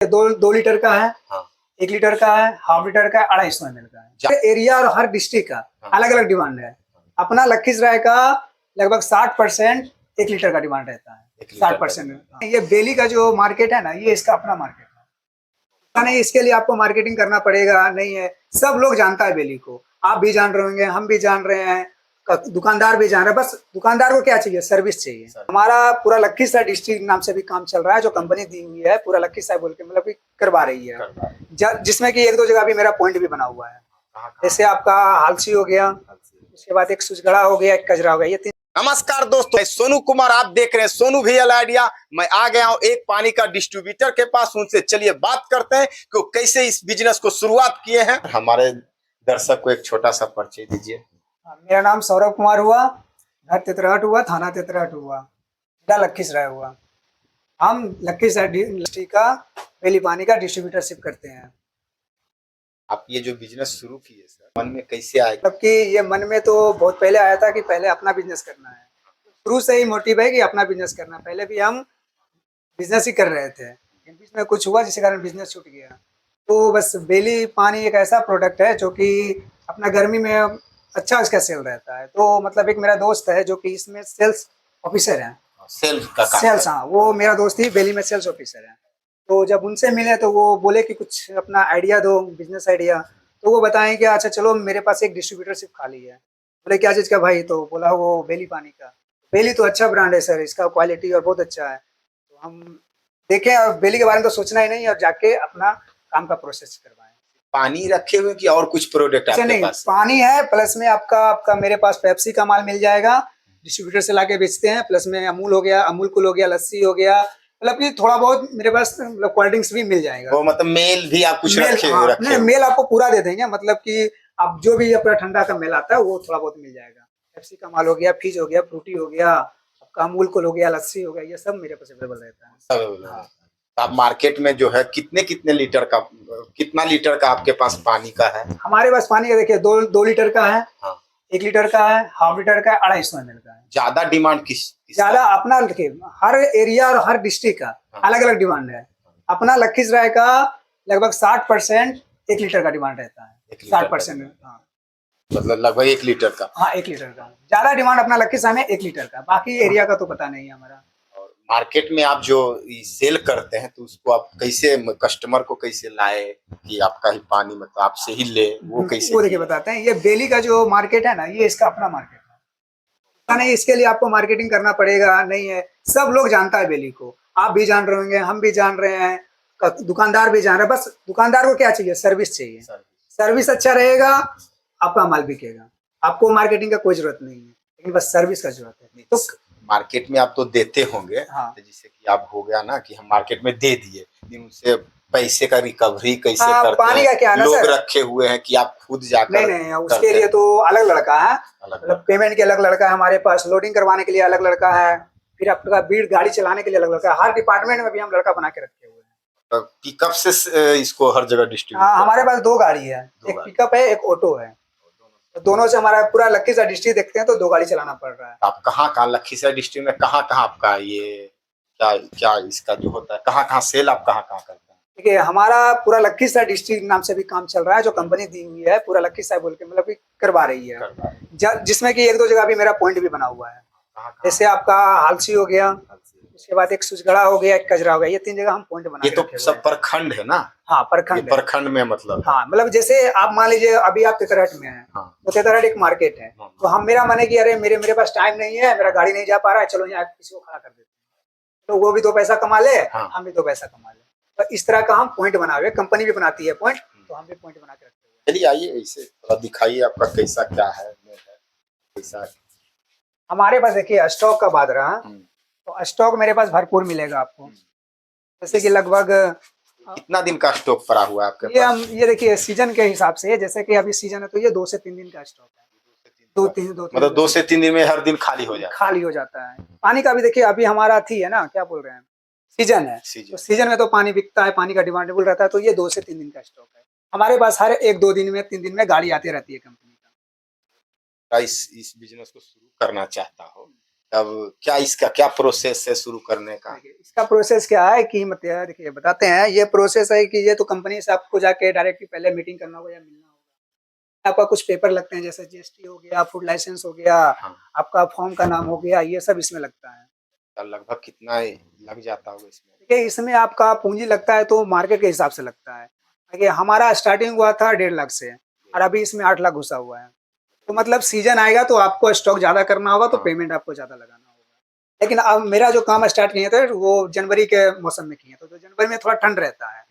दो लीटर का है, हाँ 1 लीटर का है, हाफ लीटर का है, 250 ml का है। एरिया और हर डिस्ट्रिक्ट का अलग अलग डिमांड है। अपना लखीसराय का लगभग 60% 1 लीटर का डिमांड रहता है। 60% ये बेली का जो मार्केट है ना, ये इसका अपना मार्केट है। नहीं, इसके लिए आपको मार्केटिंग करना पड़ेगा नहीं है, सब लोग जानता है बेली को। आप भी जान रहे होंगे, हम भी जान रहे हैं, दुकानदार भी जान रहे हैं। बस दुकानदार को क्या चाहिए? सर्विस चाहिए। हमारा पूरा लखीसराय डिस्ट्रिक्ट नाम से भी काम चल रहा है, जो कंपनी दी हुई है पूरा लखीसराय बोल के, मतलब कि करवा रही है, जिसमें कि 1-2 जगह भी मेरा पॉइंट भी बना हुआ है। जैसे आपका हालसी हो गया, उसके बाद एक सुजगड़ा हो गया, एक कजरा हो गया, ये 3। नमस्कार दोस्तों, सोनू कुमार आप देख रहे हैं सोनू VL आइडिया। मैं आ गया हूं एक पानी का डिस्ट्रीब्यूटर के पास, उनसे चलिए बात करते हैं कि वो कैसे इस बिजनेस को शुरुआत किए हैं। हमारे दर्शक को एक छोटा सा परिचय दीजिए। मेरा नाम सौरभ कुमार हुआ, घर तेतरहट हुआ, थाना तेतरहट हुआ, जिला लखीसराय हुआ। हम लखीसराय डिस्ट्रिक्ट का बेली पानी का डिस्ट्रीब्यूटरशिप करते हैं। आप ये जो बिजनेस शुरू किए सर, मन में कैसे आए? मतलब कि ये मन में तो बहुत पहले आया था कि पहले अपना बिजनेस करना है। शुरू से ही मोटिव है कि अपना बिजनेस करना है। पहले भी हम बिजनेस ही कर रहे थे, लेकिन बीच में कुछ हुआ जिसके कारण बिजनेस छूट गया। तो बस बेली पानी एक ऐसा प्रोडक्ट है जो कि अपना गर्मी में अच्छा इसका सेल रहता है। तो मतलब एक मेरा दोस्त है जो कि इसमें सेल्स ऑफिसर है। सेल्फ का काम सेल्स, हाँ, वो मेरा दोस्त ही बेली में सेल्स ऑफिसर है। तो जब उनसे मिले तो वो बोले कि कुछ अपना आइडिया दो, बिजनेस आइडिया। तो वो बताएं कि अच्छा चलो, मेरे पास एक डिस्ट्रीब्यूटरशिप खाली है। बोले क्या चीज़ का भाई? तो बोला वो बेली पानी का। बेली तो अच्छा ब्रांड है सर, इसका क्वालिटी और बहुत अच्छा है। तो हम देखें, और बेली के बारे में तो सोचना ही नहीं, और जाके अपना काम का प्रोसेस करवाएं। पानी रखे हुए कि और कुछ प्रोडक्ट ऐसे आपके नहीं, पास? पानी है, प्लस में आपका आपका मेरे पास पेप्सी का माल मिल जाएगा, डिस्ट्रीब्यूटर से लाके बेचते हैं। प्लस में अमूल हो गया, अमूल कूल हो गया, लस्सी हो गया, मतलब कि थोड़ा बहुत मेरे पास मतलब कोल्ड ड्रिंक्स भी मिल जाएगा। वो मतलब मेल भी आप कुछ मेल, रखे हाँ, रखे नहीं, मेल आपको पूरा दे देंगे। मतलब कि आप जो भी अपना ठंडा का मेल आता है वो थोड़ा बहुत मिल जाएगा। पेप्सी का माल हो गया, फीज हो गया, फ्रूटी हो गया, आपका अमूल कूल हो गया, लस्सी हो गया, ये सब मेरे पास अवेलेबल रहता है। सब। हाँ। आप मार्केट में जो है कितने लीटर का, कितना लीटर का आपके पास पानी का है? हमारे पास पानी का देखिए, 2 लीटर का है, हाँ 1 लीटर का है, हाफ लीटर का है, 250 ml का है। ज्यादा डिमांड किसका? ज्यादा अपना देखिए, हर एरिया और हर डिस्ट्रिक्ट का अलग अलग डिमांड है। अपना लखीसराय का लगभग 60% 1 लीटर का डिमांड रहता है। 60%, हाँ, मतलब लगभग 1 लीटर का। हाँ, 1 लीटर का ज्यादा डिमांड अपना लखीसराय में 1 लीटर का। बाकी एरिया का तो पता नहीं है हमारा। और मार्केट में आप जो सेल करते हैं तो उसको आप कैसे, कस्टमर को कैसे लाए कि आपका ही पानी मतलब आपसे ही ले, वो कैसे? वो देखिए बताते हैं, ये बेली का जो मार्केट है ना, ये इसका अपना मार्केट है। नहीं, इसके लिए आपको मार्केटिंग करना पड़ेगा नहीं है, सब लोग जानता है बेली को। आप भी जान रहे होंगे, हम भी जान रहे हैं, दुकानदार भी जान रहे हैं। बस दुकानदार को क्या चाहिए? सर्विस चाहिए। सर्विस अच्छा रहेगा, आपका माल बिकेगा। आपको मार्केटिंग का कोई जरूरत नहीं है, लेकिन बस सर्विस का जरूरत है। तो मार्केट में आप तो देते होंगे। हाँ, तो जैसे कि आप हो गया ना कि हम मार्केट में दे दिए, लेकिन उनसे पैसे का रिकवरी कैसे हाँ, करते पानी हैं? का क्या है ना लोग सर, रखे हुए हैं कि आप खुद जाकर? नहीं नहीं, उसके लिए तो अलग लड़का है। मतलब पेमेंट के अलग लड़का है हमारे पास, लोडिंग करवाने के लिए अलग लड़का है, फिर आपका भीड़ गाड़ी चलाने के लिए अलग लड़का है। हर डिपार्टमेंट में भी हम लड़का बना के रखे हुए हैं। पिकअप से इसको हर जगह डिस्ट्रीब्यूट? हाँ, हमारे पास 2 गाड़ी है, एक पिकअप है, एक ऑटो है। तो दोनों से हमारा पूरा लखीसराय डिस्ट्रिक्ट देखते हैं तो 2 गाड़ी चलाना पड़ रहा है। आप कहाँ लखीसराय डिस्ट्रिक्ट में कहाँ आपका ये क्या क्या इसका जो होता है, कहाँ सेल आप कहाँ करते हैं? देखिए, हमारा पूरा लखीसराय डिस्ट्रिक्ट नाम से भी काम चल रहा है, जो कंपनी दी हुई है पूरा लखीसराय बोल के, मतलब कि करवा रही है, जिसमें कि 1-2 जगह भी मेरा पॉइंट भी बना हुआ है। जैसे आपका हालसी हो गया, उसके बाद एक सुजगड़ा हो गया, एक कजरा हो गया, ये 3 जगह हम पॉइंट बना ये के तो रखे हुए सब हैं। प्रखंड है ना? हाँ, प्रखंड है। प्रखंड में मतलब? हाँ, मतलब जैसे आप मान लीजिए अभी आप तेतरहट में हैं, तो तेतरहट एक मार्केट है। तो हम, मेरा मन है कि अरे मेरे पास टाइम नहीं है, मेरा गाड़ी नहीं जा पा रहा है, चलो यहाँ किसी को खड़ा कर देते हैं, तो वो भी 2 पैसा कमा ले, हम भी 2 पैसा कमा ले। तो इस तरह का हम पॉइंट बना हुए, कंपनी भी बनाती है पॉइंट, तो हम भी पॉइंट बना के रखते हैं। चलिए आइए, इसे थोड़ा दिखाइए आपका कैसा क्या है, कैसा। हमारे पास देखिए, स्टॉक का बात रहा, तो स्टॉक मेरे पास भरपूर मिलेगा आपको। जैसे कि लगभग कितना दिन का स्टॉक पड़ा हुआ है आपके ये पास? हम ये देखिए सीजन के हिसाब से, जैसे कि अभी सीजन है तो ये 2 से 3 दिन का स्टॉक है। 2-3 मतलब 2 से 3 दिन में हर दिन खाली हो जाता है। पानी का भी देखिए, अभी हमारा थी है ना, क्या बोल रहे हैं, सीजन है, तो सीजन में तो पानी बिकता है, पानी का डिमांडेबल रहता है, तो ये 2 से 3 दिन का स्टॉक है हमारे पास। हर 1-2 दिन में, 3 दिन में गाड़ी आती रहती है कंपनी का। इस बिजनेस को शुरू करना चाहता हो अब क्या इसका क्या प्रोसेस है शुरू करने का? देखिए, इसका प्रोसेस क्या है कि मतलब देखिए बताते हैं, ये प्रोसेस है कि ये तो कंपनी से आपको जाके डायरेक्टली पहले मीटिंग करना होगा या मिलना होगा। आपका कुछ पेपर लगते हैं, जैसे जीएसटी हो गया, फूड लाइसेंस हो गया, हाँ, आपका फॉर्म का नाम हो गया, ये सब इसमें लगता है। तो लगभग कितना लग जाता होगा इसमें? देखिए, इसमें आपका पूंजी लगता है तो मार्केट के हिसाब से लगता है। देखिए, हमारा स्टार्टिंग हुआ था 1.5 लाख से और अभी इसमें 8 लाख घुसा हुआ है। तो मतलब सीजन आएगा तो आपको स्टॉक ज़्यादा करना होगा, तो हाँ। पेमेंट आपको ज़्यादा लगाना होगा। लेकिन अब मेरा जो काम स्टार्ट किए थे वो जनवरी के मौसम में किए, तो जनवरी में थोड़ा ठंड रहता है,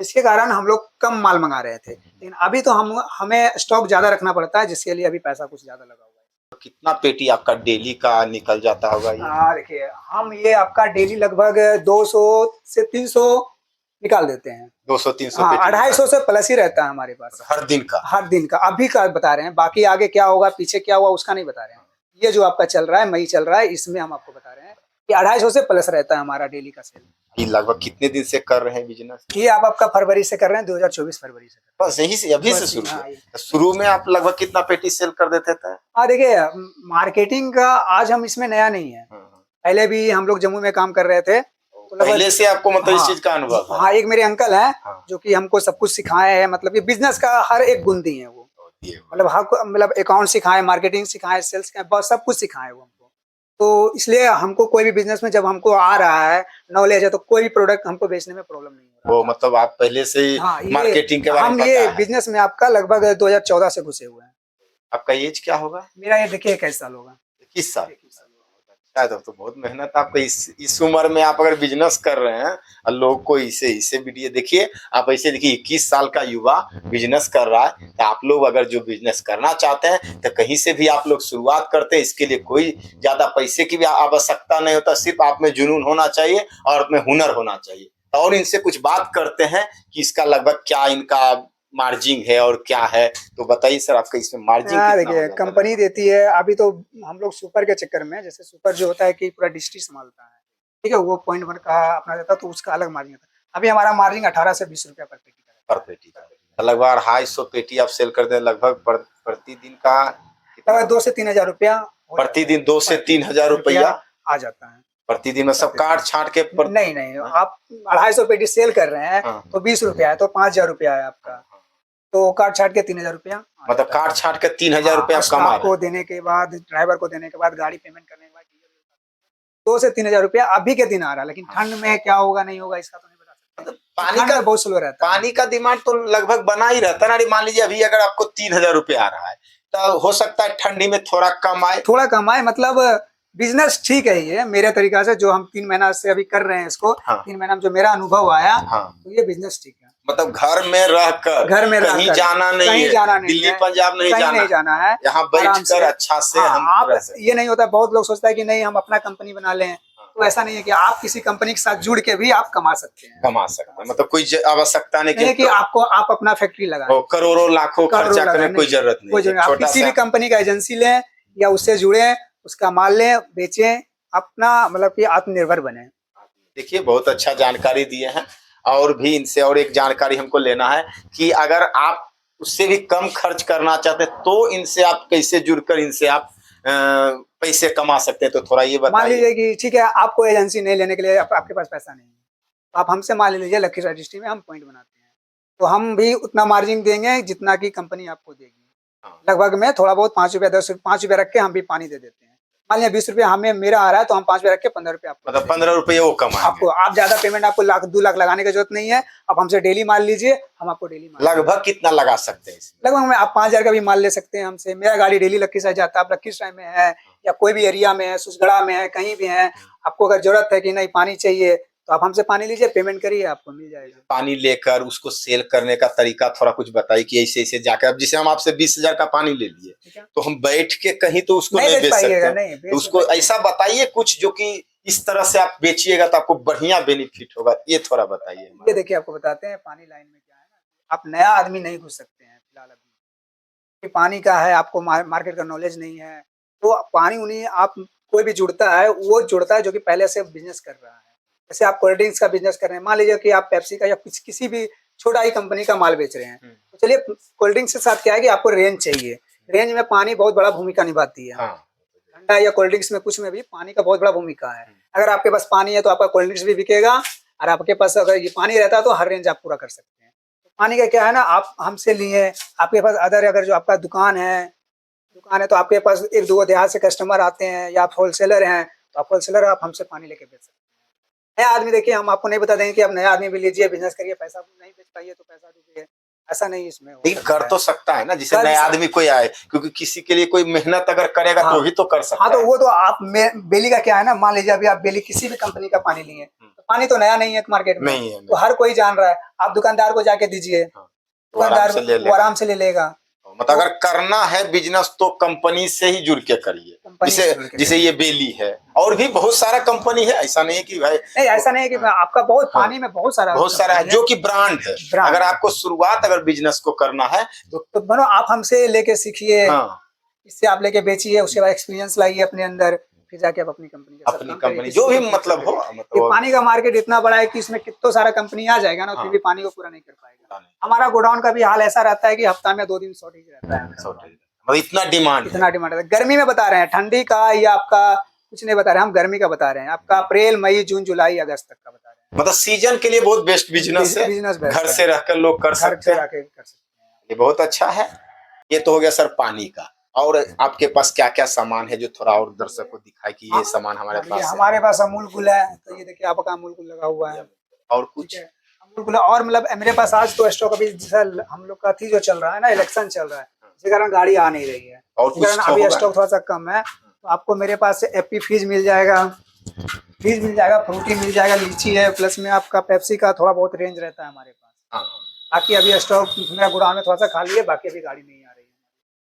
जिसके कारण हम लोग कम माल मंगा रहे थे। लेकिन अभी तो हमें स्टॉक ज़्यादा रखना पड़ता है, जिसके लिए अभी पैसा कुछ ज़्यादा लगा हुआ है। तो कितना पेटी आपका डेली का निकल जाता होगा ये? देखिए, हम ये आपका डेली लगभग 200 से 300 निकाल देते हैं। 200-300 हाँ, पेटी 250 से प्लस ही रहता है हमारे पास हर दिन का? हर दिन का। अभी का बता रहे हैं, बाकी आगे क्या होगा, पीछे क्या हुआ, उसका नहीं बता रहे हैं। ये जो आपका चल रहा है, मई चल रहा है, इसमें हम आपको बता रहे हैं कि 250 से प्लस रहता है हमारा डेली का सेल। ये लगभग कितने दिन से कर रहे हैं बिजनेस? ये आप आपका फरवरी से कर रहे हैं, 2024 फरवरी से कर बस यही से अभी बस से शुरू हाँ, किया? ये। तो शुरू में आप लगभग कितना पेटी सेल कर देते थे? हाँ, देखिए, मार्केटिंग का आज हम इसमें नया नहीं है। पहले भी हम लोग जम्मू में काम कर रहे थे, तो लगभग पहले से आपको मतलब इस हाँ, चीज का अनुभव है? हाँ, एक मेरे अंकल हैं हाँ। जो कि हमको सब कुछ सिखाए हैं, मतलब ये बिजनेस का हर एक गुण दिए हैं वो। मतलब मतलब अकाउंट सिखाए, मार्केटिंग सिखाए, सेल्स सिखाए, बस सब कुछ सिखाए वो हमको। तो इसलिए हमको कोई भी बिजनेस में जब हमको आ रहा है, नॉलेज है, तो कोई भी प्रोडक्ट हमको बेचने में प्रॉब्लम नहीं हो रहा। वो मतलब आप पहले से ही हाँ, ये मार्केटिंग के बारे में हम पता ये है? बिजनेस में आपका लगभग 2014 से घुसे हुए हैं। आपका एज क्या होगा? मेरा ये देखिए 21 साल होगा। 21 साल? 21 साल होगा। अच्छा, तो बहुत मेहनत आपको इस उम्र में आप अगर बिजनेस कर रहे हैं और लोग को इसे वीडियो देखिए, आप ऐसे देखिए 21 साल का युवा बिजनेस कर रहा है। तो आप लोग अगर जो बिजनेस करना चाहते हैं तो कहीं से भी आप लोग शुरुआत करते हैं, इसके लिए कोई ज्यादा पैसे की भी आवश्यकता नहीं होता, सिर्फ आप में जुनून होना चाहिए और अपने हुनर होना चाहिए। और इनसे कुछ बात करते हैं कि इसका लगभग क्या इनका मार्जिन है और क्या है, तो बताइए सर आपका इसमें मार्जिन कितना देखिए, हो जाता है? कंपनी देती है। अभी तो हम लोग सुपर के चक्कर में, जैसे सुपर जो होता है कि पूरा डिस्ट्रिक्ट संभालता है, ठीक है, वो पॉइंट वन का अपना देता है, तो उसका अलग मार्जिन होता है। अभी हमारा मार्जिन 18 से 20 रुपया पर पेटी का पर पेटी का? तो लगभग 250 पेटी आप सेल करते हैं, लगभग प्रतिदिन का कितना? लगभग 2 से 3 हजार रुपया प्रतिदिन 2 से 3 हजार रुपया आ जाता है प्रतिदिन में सब काट छाट के नहीं नहीं, आप 250 पेटी सेल कर रहे हैं हाँ। तो 20 रुपया है, तो 5 हजार रुपया है आपका, तो काट छाट के 3 हजार रुपया। मतलब काट छाट के 3 हजार रुपया आप कमा रहे को देने के बाद, ड्राइवर को देने के बाद, गाड़ी पेमेंट करने के बाद 2 से 3 हजार रुपया अभी के दिन आ रहा है। लेकिन ठंड में क्या होगा नहीं होगा इसका तो नहीं बता सकते। पानी का बहुत स्लो रहता है। पानी का डिमांड तो लगभग बना ही रहता है ना। मान लीजिए अभी अगर आपको 3 हजार रुपया आ रहा है तो हो सकता है ठंडी में थोड़ा कम आए, थोड़ा कम आए, मतलब बिजनेस ठीक है ये मेरे तरीका से, जो हम 3 महीना से अभी कर रहे हैं इसको। हाँ। 3 महीना में जो मेरा अनुभव आया, हाँ। तो ये बिजनेस ठीक है। मतलब घर में रहकर कहीं जाना नहीं कहीं है, जाना नहीं दिल्ली है, पंजाब नहीं कहीं जाना, नहीं जाना है, यहाँ बैठ कर अच्छा से हम आप रह सकते हैं। ये नहीं होता, बहुत लोग सोचता है कि नहीं हम अपना कंपनी बना लें, तो ऐसा नहीं है कि आप किसी कंपनी के साथ जुड़ के भी आप कमा सकते हैं। कमा सकते हैं, मतलब कोई आवश्यकता नहीं कि आपको आप अपना फैक्ट्री लगाएं, करोड़ों लाखों खर्चा करने की कोई जरूरत नहीं है। आप किसी भी कंपनी का एजेंसी लें या उससे जुड़े, उसका माल लें, बेचें, अपना मतलब कि आत्मनिर्भर बने। देखिए, बहुत अच्छा जानकारी दिए हैं। और भी इनसे और एक जानकारी हमको लेना है कि अगर आप उससे भी कम खर्च करना चाहते हैं तो इनसे आप कैसे जुड़कर इनसे आप पैसे कमा सकते हैं, तो थोड़ा ये बताइए। मान लीजिए कि ठीक है, आपको एजेंसी नहीं लेने के लिए आपके पास पैसा नहीं है, तो आप हमसे मान लीजिए लखीसराय डिस्ट्रिक्ट में हम पॉइंट बनाते हैं, तो हम भी उतना मार्जिन देंगे जितना कि कंपनी आपको देगी। हाँ। लगभग में थोड़ा बहुत 5 रुपया 10 5 रुपया रख के हम भी पानी दे देते हैं। मान लिया 20 रुपया हमें मेरा आ रहा है, तो हम 5 रुपया रख के 15 रुपया आपको, मतलब 15 रुपये वो कमाएंगे आपको। आप ज्यादा पेमेंट, आपको 1-2 लाख लगाने की जरूरत नहीं है। आप हमसे डेली माल लीजिए, हम आपको डेली माल लगभग कितना लगा सकते हैं इसमें? लगभग में आप 5 हजार का भी माल ले सकते हैं हमसे। मेरा गाड़ी डेली लखीसराय जाता है, आप लखीसराय में है या कोई भी एरिया में है, सुसगढ़ा में है, कहीं भी है, आपको अगर जरूरत है कि नहीं पानी चाहिए, तो आप हमसे पानी लीजिए, पेमेंट करिए, आपको मिल जाएगा। पानी लेकर उसको सेल करने का तरीका थोड़ा कुछ बताइए कि ऐसे ऐसे जाकर, अब जैसे हम आपसे 20 हजार का पानी ले लिए, तो हम बैठ के कहीं तो उसको नहीं बेच सकते, नहीं, तो उसको ऐसा बताइए कुछ जो कि इस तरह से आप बेचिएगा तो आपको बढ़िया बेनिफिट होगा, ये थोड़ा बताइए। ये देखिए, आपको बताते हैं पानी लाइन में क्या है ना, आप नया आदमी नहीं घुस सकते हैं फिलहाल अभी, पानी का है, आपको मार्केट का नॉलेज नहीं है, तो पानी उन्हीं आप कोई भी जुड़ता है, वो जुड़ता है जो कि पहले से बिजनेस कर रहा है। जैसे आप कोल्ड ड्रिंक्स का बिजनेस कर रहे हैं, मान लीजिए कि आप पेप्सी का या किसी भी छोटा ही कंपनी का माल बेच रहे हैं, तो चलिए कोल्ड ड्रिंक्स के साथ क्या है कि आपको रेंज चाहिए, रेंज में पानी बहुत बड़ा भूमिका निभाती है। हाँ। या कोल्ड ड्रिंक्स में कुछ में भी पानी का बहुत बड़ा भूमिका है। अगर आपके पास पानी है तो आपका कोल्ड ड्रिंक्स भी बिकेगा, और आपके पास अगर ये पानी रहता है तो हर रेंज आप पूरा कर सकते हैं। पानी का क्या है ना, आप हमसे लिए, आपके पास अदर अगर जो आपका दुकान है तो आपके पास एक दो देहात से कस्टमर आते हैं, या आप होलसेलर हैं तो आप होलसेलर आप हमसे पानी लेके बेच सकते हैं। नया आदमी देखिए, हम आपको नहीं बता देंगे कि आप नया आदमी भी लीजिए, बिजनेस करिए, पैसा नहीं बेच पाइए तो पैसा दीजिए, ऐसा नहीं इसमें हो लेकिन सकता कर है। तो सकता है ना, जिसे कर नया सकता- आदमी कोई आए, क्योंकि किसी के लिए कोई मेहनत अगर करेगा हाँ। तो ही तो कर सकता हाँ, तो है। वो तो आप बेली का क्या है ना, मान लीजिए अभी आप बेली किसी भी कंपनी का पानी लिए, तो पानी तो नया नहीं है मार्केट में, नहीं है, तो हर कोई जान रहा है। आप दुकानदार को जाके दीजिए, वो आराम से ले वो लेगा। आराम से ले लेगा। मतलब अगर करना है बिजनेस तो कंपनी से ही जुड़ के करिए, कंपनी से जुड़ जिसे के जिसे ये बेली है, और भी बहुत सारा कंपनी है, ऐसा नहीं है कि भाई नहीं, ऐसा नहीं है कि आपका बहुत हाँ। पानी में बहुत सारा है जो कि ब्रांड है। ब्रांड अगर है। आपको शुरुआत अगर बिजनेस को करना है तो बनो आप हमसे लेके सीखिए, हाँ, इससे आप लेके बेचिए, उसके बाद एक्सपीरियंस लाइए अपने अंदर, फिर जाके आप अपनी कंपनी के साथ अपनी काम करिए, कंपनी किसी जो की भी कंपनी मतलब से हो, करिए। मतलब ये पानी का मार्केट इतना बड़ा है कि इसमें कितना सारा कंपनी आ जाएगा ना, हाँ। फिर भी पानी को पूरा नहीं कर पाएगा। हमारा गोडाउन का भी हाल ऐसा रहता है कि हफ्ता में 2 दिन शॉर्टेज रहता है, मतलब इतना डिमांड है। इतना डिमांड है। गर्मी में बता रहे हैं, ठंडी का या आपका कुछ नहीं बता रहे हैं, हम गर्मी का बता रहे हैं, आपका अप्रैल मई जून जुलाई अगस्त तक का बता रहे हैं। मतलब सीजन के लिए बहुत बेस्ट बिजनेस है, बिजनेस बेस्ट घर है। से रहकर लोग कर घर सकते से हैं, आके कर सकते हैं। ये बहुत अच्छा है। ये तो हो गया सर पानी का। और आपके पास क्या क्या सामान है जो थोड़ा और दर्शक को दिखाए कि ये सामान हमारे पास ये है? हमारे पास अमूल कूल है, तो ये देखिए आपका अमूल कूल लगा हुआ है, और ठीक कुछ है। अमूल कूल और मतलब मेरे पास आज तो स्टॉक अभी जैसा हम लोग का थी जो चल रहा है ना, इलेक्शन चल रहा है, जिस कारण गाड़ी आ नहीं रही है, और इस कुछ कारण तो अभी होगा? स्टॉक थोड़ा सा कम है। तो आपको मेरे पास से एप्पी फीज मिल जाएगा, फ्रूटी मिल जाएगा, लीची है, प्लस में आपका पेप्सी का थोड़ा बहुत रेंज रहता है हमारे पास। हाँ। बाकी अभी स्टॉक मेरा गोदाम में थोड़ा सा खाली है, बाकी अभी गाड़ी नहीं आ रही है।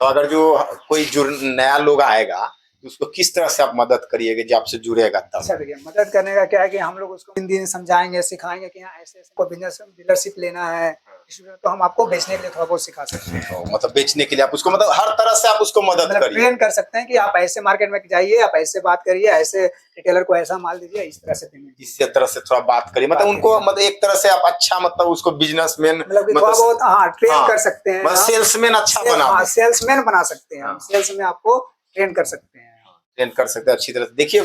तो अगर जो कोई नया लोग आएगा तो उसको किस तरह से आप मदद करिएगा जो आपसे जुड़ेगा तब? अच्छा देखिए, मदद करने का क्या है कि हम लोग उसको दिन समझाएंगे, सिखाएंगे कि यहाँ ऐसे ऐसे को बिजनेस डीलरशिप लेना है, तो हम आपको बेचने के लिए थोड़ा बहुत सिखा सकते हैं। तो मतलब बेचने के लिए आप उसको मतलब हर तरह से आप उसको मदद मतलब करिए, ट्रेन कर सकते हैं कि आप ऐसे मार्केट में जाइए, आप ऐसे बात करिए, ऐसे रिटेलर को ऐसा माल दीजिए, इस तरह से पेमेंट इस तरह से थोड़ा बात करिए, मतलब उनको मतलब एक तरह से आप अच्छा मतलब उसको बिजनेसमैन मतलब थोड़ा बहुत हाँ ट्रेन कर सकते हैं, मतलब सेल्समैन अच्छा बना हाँ सेल्समैन बना सकते हैं, हाँ। सेल्स में आपको ट्रेन कर सकते हैं। ट्रेन कर सकते हैं अच्छी तरह से। देखिए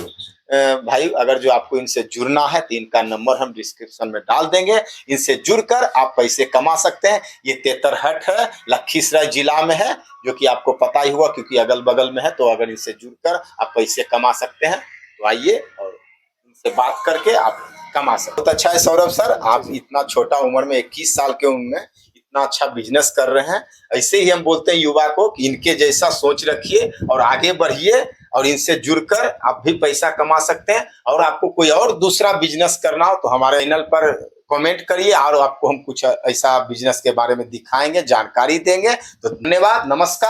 भाई, अगर जो आपको इनसे जुड़ना है तो इनका नंबर हम डिस्क्रिप्शन में डाल देंगे, इनसे जुड़कर आप पैसे कमा सकते हैं। ये तेतरहट है, लखीसराय जिला में है, जो कि आपको पता ही हुआ क्योंकि अगल बगल में है। तो अगर इनसे जुड़कर आप पैसे कमा सकते हैं तो आइए और इनसे बात करके आप कमा सकते हैं। बहुत अच्छा है सौरभ सर, आप इतना छोटा उम्र में 21 साल के उम्र में इतना अच्छा बिजनेस कर रहे हैं। ऐसे ही हम बोलते हैं युवा को कि इनके जैसा सोच रखिए और आगे बढ़िए, और इनसे जुड़कर आप भी पैसा कमा सकते हैं। और आपको कोई और दूसरा बिजनेस करना हो तो हमारे चैनल पर कमेंट करिए, और आपको हम कुछ ऐसा बिजनेस के बारे में दिखाएंगे, जानकारी देंगे। तो धन्यवाद, नमस्कार।